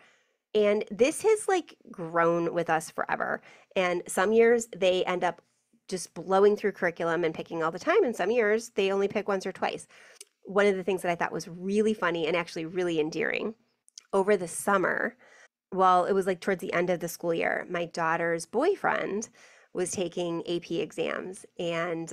[SPEAKER 2] And this has like grown with us forever. And some years they end up just blowing through curriculum and picking all the time. And some years they only pick once or twice. One of the things that I thought was really funny and actually really endearing over the summer, well, it was like towards the end of the school year, my daughter's boyfriend was taking AP exams, and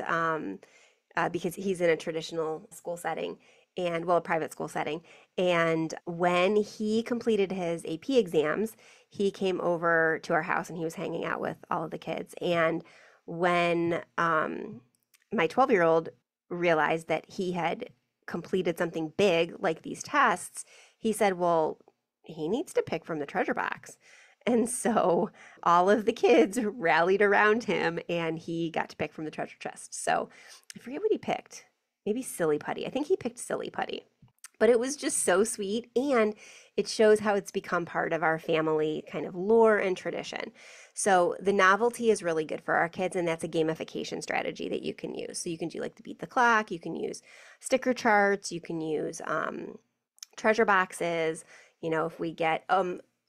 [SPEAKER 2] because he's in a traditional school setting, and a private school setting. And when he completed his AP exams, he came over to our house and he was hanging out with all of the kids. And when my 12-year-old realized that he had completed something big like these tests, he said, well, he needs to pick from the treasure box. And so all of the kids rallied around him and he got to pick from the treasure chest. So I forget what he picked. Maybe Silly Putty. I think he picked Silly Putty. But it was just so sweet, and it shows how it's become part of our family kind of lore and tradition. So the novelty is really good for our kids, and that's a gamification strategy that you can use. So you can do like the beat the clock, you can use sticker charts, you can use treasure boxes. If we get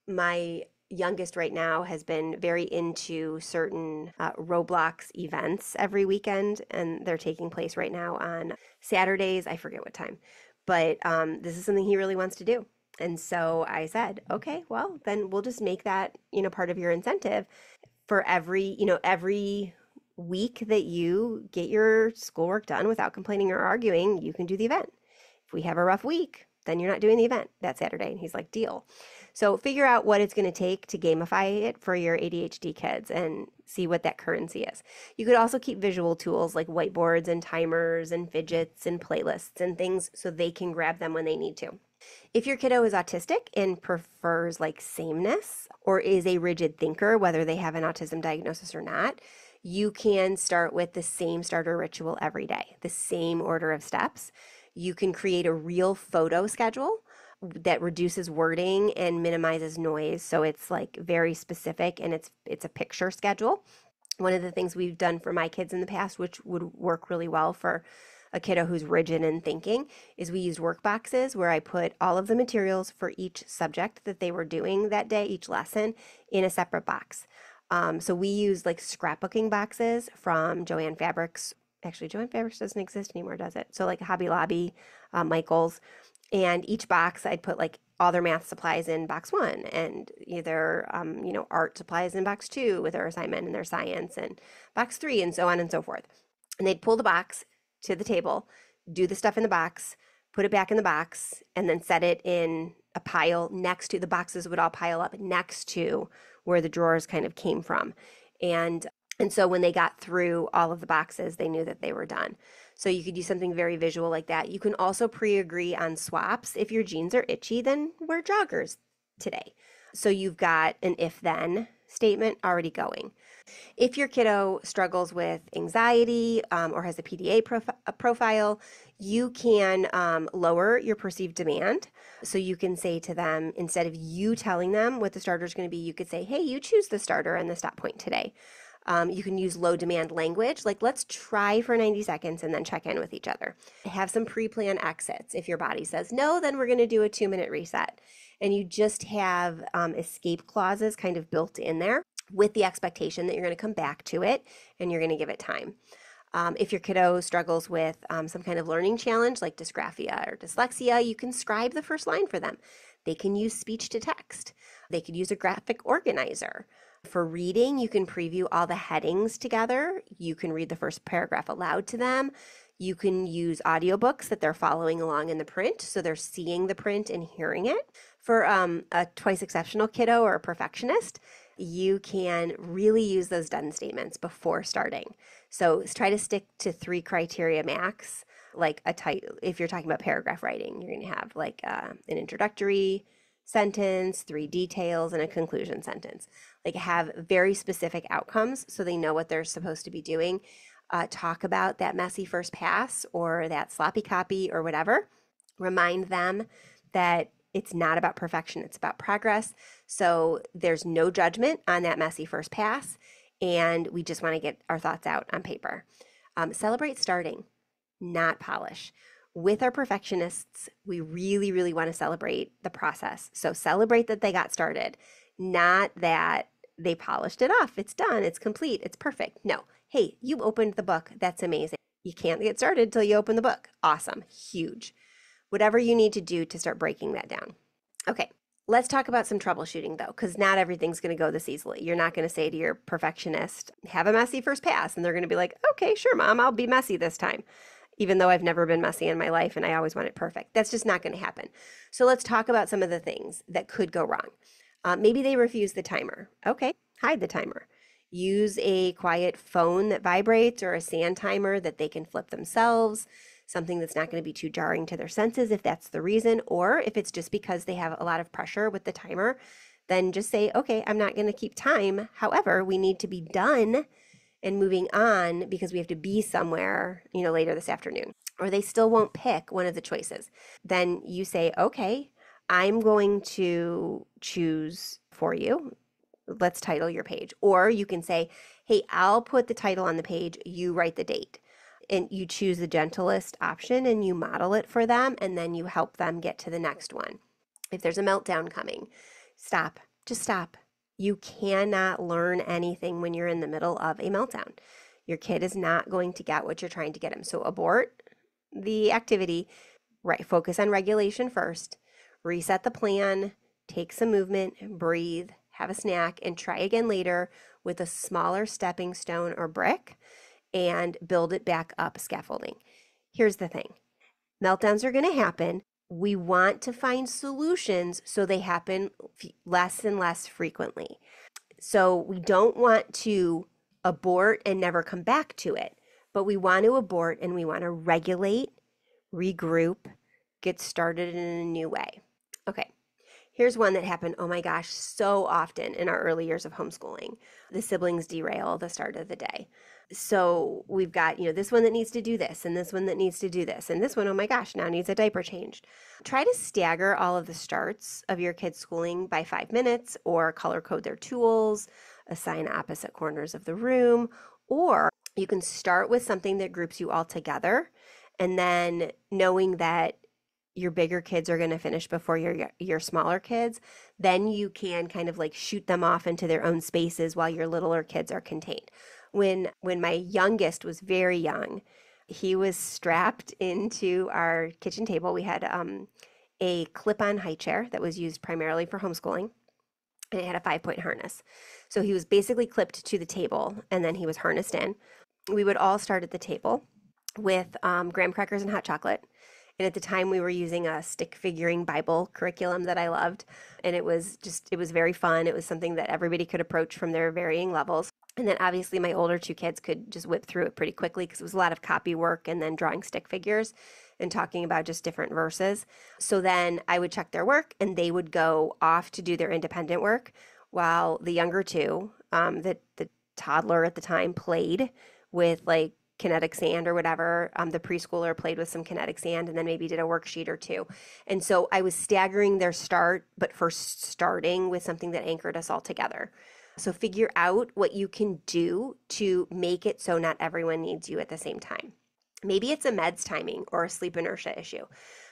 [SPEAKER 2] my youngest right now has been very into certain Roblox events every weekend, and they're taking place right now on Saturdays. I forget what time, but this is something he really wants to do. And so I said, okay, well, then we'll just make that, part of your incentive for every week that you get your schoolwork done without complaining or arguing, you can do the event. If we have a rough week, then you're not doing the event that Saturday. And he's like, deal. So figure out what it's going to take to gamify it for your ADHD kids and see what that currency is. You could also keep visual tools like whiteboards and timers and fidgets and playlists and things so they can grab them when they need to. If your kiddo is autistic and prefers like sameness or is a rigid thinker, whether they have an autism diagnosis or not, you can start with the same starter ritual every day, the same order of steps. You can create a real photo schedule that reduces wording and minimizes noise. So it's like very specific and it's a picture schedule. One of the things we've done for my kids in the past, which would work really well for a kiddo who's rigid in thinking, is we used work boxes where I put all of the materials for each subject that they were doing that day, each lesson, in a separate box. So we use like scrapbooking boxes from Joann Fabrics. Actually, Joann Fabrics doesn't exist anymore, does it? So like Hobby Lobby, Michael's, and each box I'd put like all their math supplies in box 1 and either, art supplies in box 2 with their assignment and their science and box 3 and so on and so forth. And they'd pull the box to the table, do the stuff in the box, put it back in the box, and then set it in a pile next to, the boxes would all pile up next to where the drawers kind of came from. And so when they got through all of the boxes, they knew that they were done. So you could do something very visual like that. You can also pre-agree on swaps. If your jeans are itchy, then wear joggers today. So you've got an if-then statement already going. If your kiddo struggles with anxiety or has a PDA profile, you can lower your perceived demand. So you can say to them, instead of you telling them what the starter is going to be, you could say, hey, you choose the starter and the stop point today. You can use low demand language, like let's try for 90 seconds and then check in with each other. Have some pre-planned exits. If your body says no, then we're going to do a 2-minute reset. And you just have escape clauses kind of built in there with the expectation that you're going to come back to it and you're going to give it time. If your kiddo struggles with some kind of learning challenge like dysgraphia or dyslexia, you can scribe the first line for them. They can use speech to text. They could use a graphic organizer. For reading, you can preview all the headings together. You can read the first paragraph aloud to them. You can use audiobooks that they're following along in the print, so they're seeing the print and hearing it. For a twice exceptional kiddo or a perfectionist, you can really use those done statements before starting. So try to stick to 3 criteria max, like if you're talking about paragraph writing, you're going to have like an introductory sentence, 3 details, and a conclusion sentence. Like have very specific outcomes so they know what they're supposed to be doing. Talk about that messy first pass or that sloppy copy or whatever. Remind them that it's not about perfection, it's about progress. So there's no judgment on that messy first pass, and we just want to get our thoughts out on paper. Celebrate starting, not polish. With our perfectionists, we really, really want to celebrate the process. So celebrate that they got started, not that they polished it off. It's done. It's complete. It's perfect. No. Hey, you opened the book. That's amazing. You can't get started till you open the book. Awesome. Huge. Whatever you need to do to start breaking that down. Okay. Let's talk about some troubleshooting though, because not everything's going to go this easily. You're not going to say to your perfectionist, have a messy first pass. And they're going to be like, okay, sure, Mom, I'll be messy this time. Even though I've never been messy in my life and I always want it perfect. That's just not going to happen. So let's talk about some of the things that could go wrong. Maybe they refuse the timer. Okay, hide the timer. Use a quiet phone that vibrates or a sand timer that they can flip themselves, something that's not going to be too jarring to their senses if that's the reason, or if it's just because they have a lot of pressure with the timer, then just say, okay, I'm not going to keep time. However, we need to be done and moving on because we have to be somewhere, later this afternoon. Or they still won't pick one of the choices. Then you say, okay, I'm going to choose for you. Let's title your page. Or you can say, hey, I'll put the title on the page. You write the date. And you choose the gentlest option and you model it for them. And then you help them get to the next one. If there's a meltdown coming, stop. Just stop. You cannot learn anything when you're in the middle of a meltdown. Your kid is not going to get what you're trying to get him. So abort the activity, right? Focus on regulation first, reset the plan, take some movement, breathe, have a snack, and try again later with a smaller stepping stone or brick and build it back up scaffolding. Here's the thing. Meltdowns are going to happen. we want to find solutions so they happen less and less frequently. So we don't want to abort and never come back to it, but we want to abort and we want to regulate, regroup, get started in a new way. Okay, here's one that happened, oh my gosh, so often in our early years of homeschooling. The siblings derail the start of the day. So we've got, this one that needs to do this, and this one that needs to do this, and this one, oh my gosh, now needs a diaper changed. Try to stagger all of the starts of your kids' schooling by 5 minutes, or color code their tools, assign opposite corners of the room, or you can start with something that groups you all together, and then knowing that your bigger kids are going to finish before your smaller kids, then you can kind of like shoot them off into their own spaces while your littler kids are contained. When my youngest was very young, he was strapped into our kitchen table. We had a clip-on high chair that was used primarily for homeschooling, and it had a 5-point harness. So he was basically clipped to the table, and then he was harnessed in. We would all start at the table with graham crackers and hot chocolate. And at the time we were using a stick figuring Bible curriculum that I loved. And it was very fun. It was something that everybody could approach from their varying levels. And then obviously my older two kids could just whip through it pretty quickly because it was a lot of copy work and then drawing stick figures and talking about just different verses. So then I would check their work and they would go off to do their independent work while the younger two, the toddler at the time, played with like kinetic sand or whatever. The preschooler played with some kinetic sand and then maybe did a worksheet or two. And so I was staggering their start, but first starting with something that anchored us all together. So figure out what you can do to make it so not everyone needs you at the same time. Maybe it's a meds timing or a sleep inertia issue.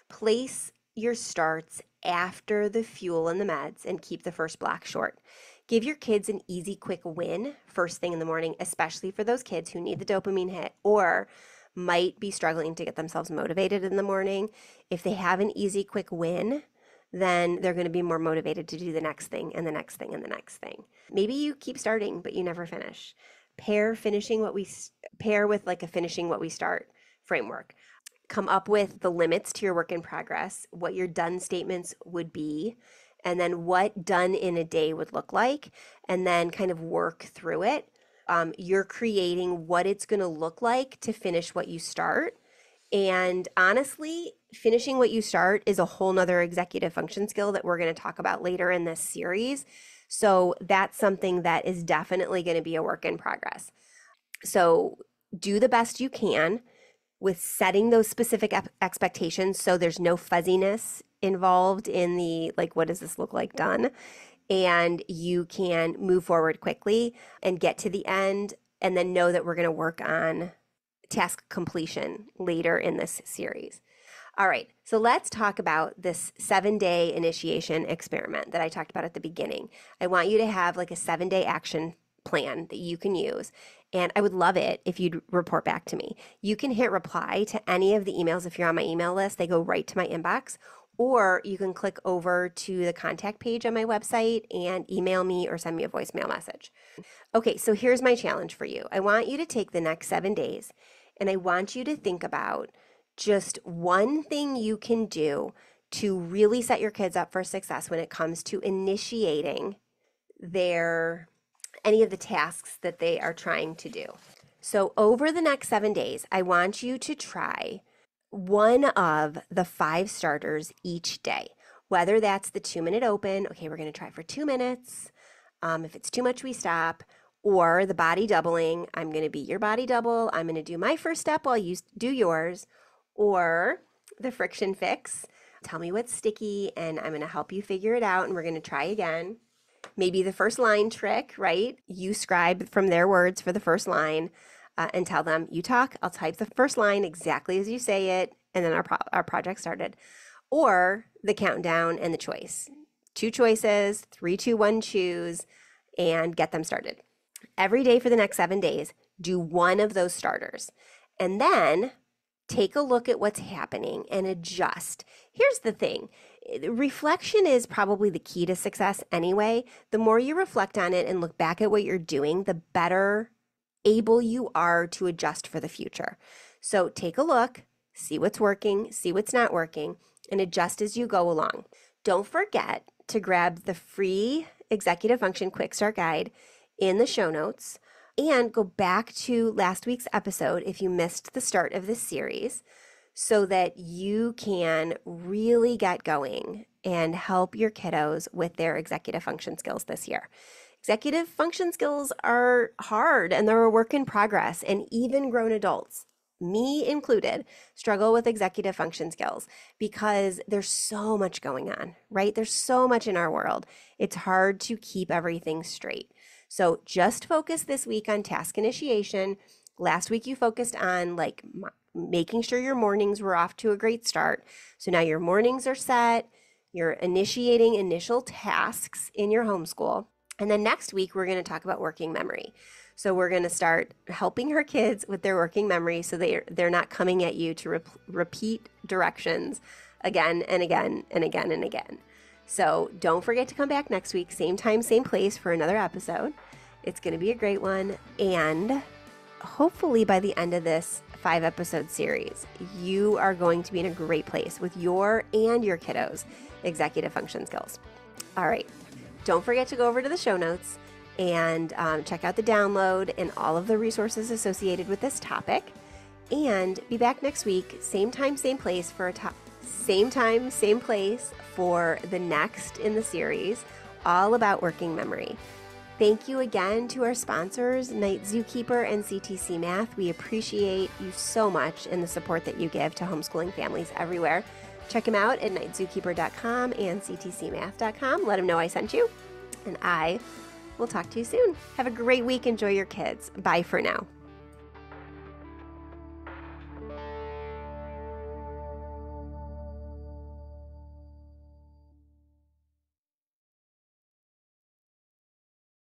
[SPEAKER 2] Place your starts after the fuel and the meds and keep the first block short. Give your kids an easy, quick win first thing in the morning, especially for those kids who need the dopamine hit or might be struggling to get themselves motivated in the morning. If they have an easy, quick win, then they're going to be more motivated to do the next thing and the next thing and the next thing. Maybe you keep starting, but you never finish. Pair with like a finishing what we start framework. Come up with the limits to your work in progress, what your done statements would be, and then what done in a day would look like, and then kind of work through it. You're creating what it's going to look like to finish what you start. And honestly, finishing what you start is a whole nother executive function skill that we're going to talk about later in this series. So that's something that is definitely going to be a work in progress. So do the best you can with setting those specific expectations so there's no fuzziness involved in the, like, what does this look like done? And you can move forward quickly and get to the end, and then know that we're going to work on task completion later in this series. All right, so let's talk about this 7-day initiation experiment that I talked about at the beginning. I want you to have like a 7-day action plan that you can use. And I would love it if you'd report back to me. You can hit reply to any of the emails if you're on my email list. They go right to my inbox. Or you can click over to the contact page on my website and email me or send me a voicemail message. Okay, so here's my challenge for you. I want you to take the next 7 days and I want you to think about just one thing you can do to really set your kids up for success when it comes to initiating any of the tasks that they are trying to do. So over the next 7 days, I want you to try one of the 5 starters each day, whether that's the 2-minute open. Okay, we're going to try for 2 minutes. If it's too much, we stop. Or the body doubling. I'm going to be your body double. I'm going to do my first step while you do yours. Or the friction fix. Tell me what's sticky and I'm going to help you figure it out and we're going to try again. Maybe the first line trick, right? You scribe from their words for the first line and tell them, you talk, I'll type the first line exactly as you say it, and then our project started. Or the countdown and the choice. 2 choices, 3, 2, 1, choose, and get them started. Every day for the next 7 days, do one of those starters. And then take a look at what's happening and adjust. Here's the thing. Reflection is probably the key to success anyway. The more you reflect on it and look back at what you're doing, the better able you are to adjust for the future. So take a look, see what's working, see what's not working, and adjust as you go along. Don't forget to grab the free Executive Function Quick Start Guide in the show notes and go back to last week's episode if you missed the start of this series so that you can really get going and help your kiddos with their executive function skills this year. Executive function skills are hard and they're a work in progress, and even grown adults, me included, struggle with executive function skills because there's so much going on, right? There's so much in our world. It's hard to keep everything straight. So just focus this week on task initiation. Last week you focused on making sure your mornings were off to a great start. So now your mornings are set. You're initiating initial tasks in your homeschool. And then next week, we're going to talk about working memory. So we're going to start helping her kids with their working memory so they're not coming at you to repeat directions again and again and again and again. So don't forget to come back next week, same time, same place for another episode. It's going to be a great one. And hopefully by the end of this 5-episode series, you are going to be in a great place with your and your kiddos' executive function skills. All right. Don't forget to go over to the show notes and check out the download and all of the resources associated with this topic. And be back next week, same time, same place for same time, same place for the next in the series, all about working memory. Thank you again to our sponsors, Night Zookeeper and CTC Math. We appreciate you so much and the support that you give to homeschooling families everywhere. Check them out at nightzookeeper.com and ctcmath.com. Let them know I sent you, and I will talk to you soon. Have a great week. Enjoy your kids. Bye for now.